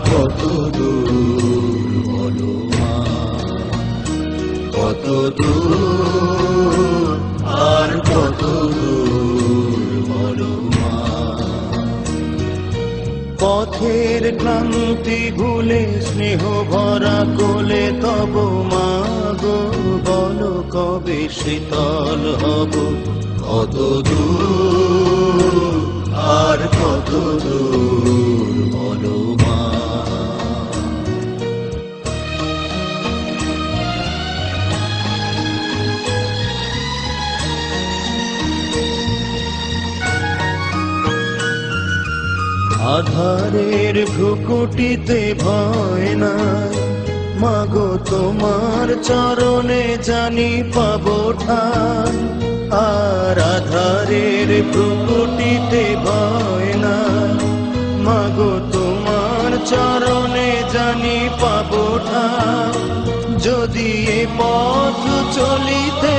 কত দূর বলো মা, কত দূর, আর কত দূর বলো মা। পথের ক্লান্তি ভুলে স্নেহ ভরা কোলে তব মা গো, বলো কবে শীতল হব, কত দূর, আর কত দূর বলো মা। আধারের ভ্রুকুটিতে ভয় নাই, মাগো তোমার চরণে জানি পাবো ঠাই। আর আধারের ভ্রুকুটিতে ভয় নাই, মাগো তোমার চরণে জানি পাবো ঠাই। যদি এ পথ চলিতে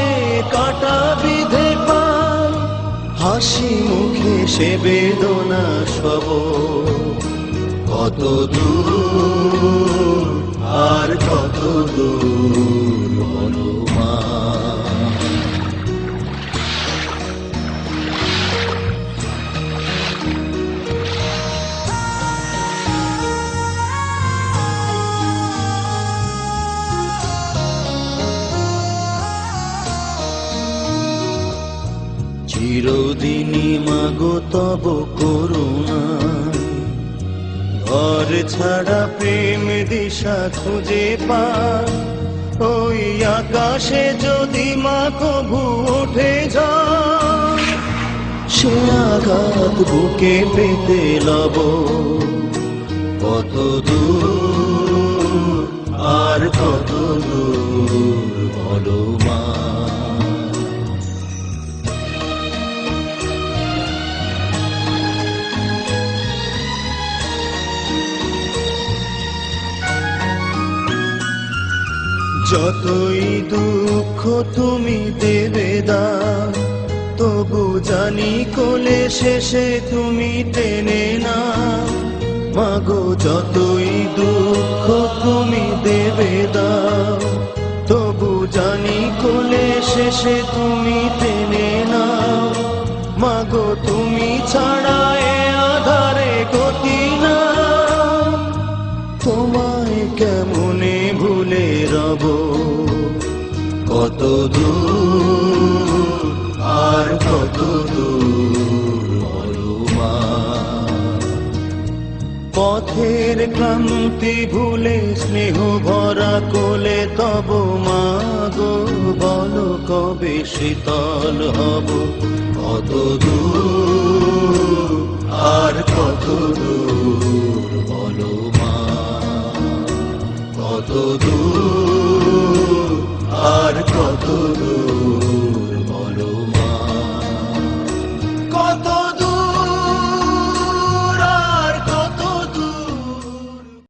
কাটা বিধে পাই, হাসি মুখে সে বেদনা সব, কত দূর, আর কত দূর বলো মা। চিরদিনই মাগো তব করুণা, ঘর ছাড়া প্রেম দিশা খুঁজে পাই। ওই আকাশে যদি মা কভু উঠে যায়, সে আঘাত বুকে পেতে লব, কত দূর, আর কত দূর বলো মা। যতই দুঃখ তুমি দেবে দাও, তবু জানি কোলে শেষে তুমি টেনে না। মাগো যতই দুঃখ তুমি দেবে দাও, তবু জানি কোলে শেষে তুমি টেনে না। মাগো তুমি ছাড়া এ আধারে গতি না, তোমায় কেমনে ভুলে রব, কত দূর, আর কত দূর বলো মা। পথের ক্লান্তি ভুলে স্নেহ ভরা কোলে তব মা গো, বলো কবে শীতল হব, কত দূর, আর কত দূর বলো মা। কত দূর, আর কত দূর।